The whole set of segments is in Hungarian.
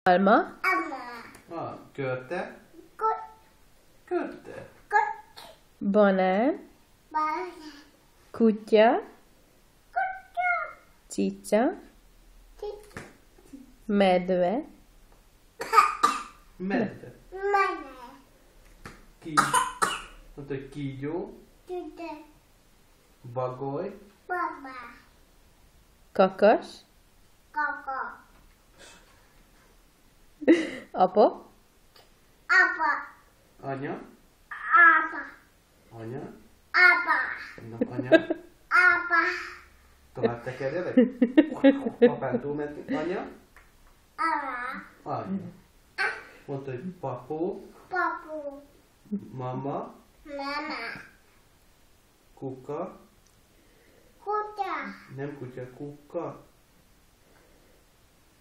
Alma. Körte. Körte. Banán. Kutya. Cica. Medve. Medve. Mondta, hogy kígyó. Bagoly. Kakas. Apa. Anya. Anya. Na, anya. Tovább tekerjelek? Apán túlment. Anya. Anya. Mondta, hogy papó. Mama. Kuka. Nem kutya, kuka.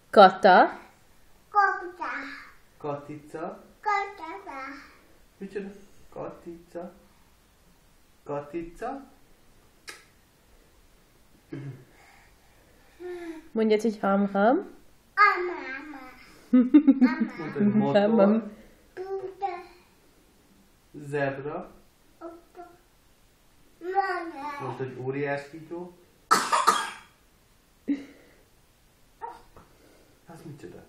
Kata. Katica. Micsoda? Katica. Katica. Mondjad, hogy ham-ham. Mondta, hogy motor. Zebra. Mondta, hogy óriás kígyó. Az micsoda?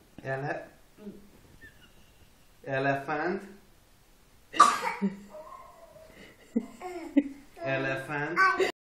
Elefánt. Elefánt.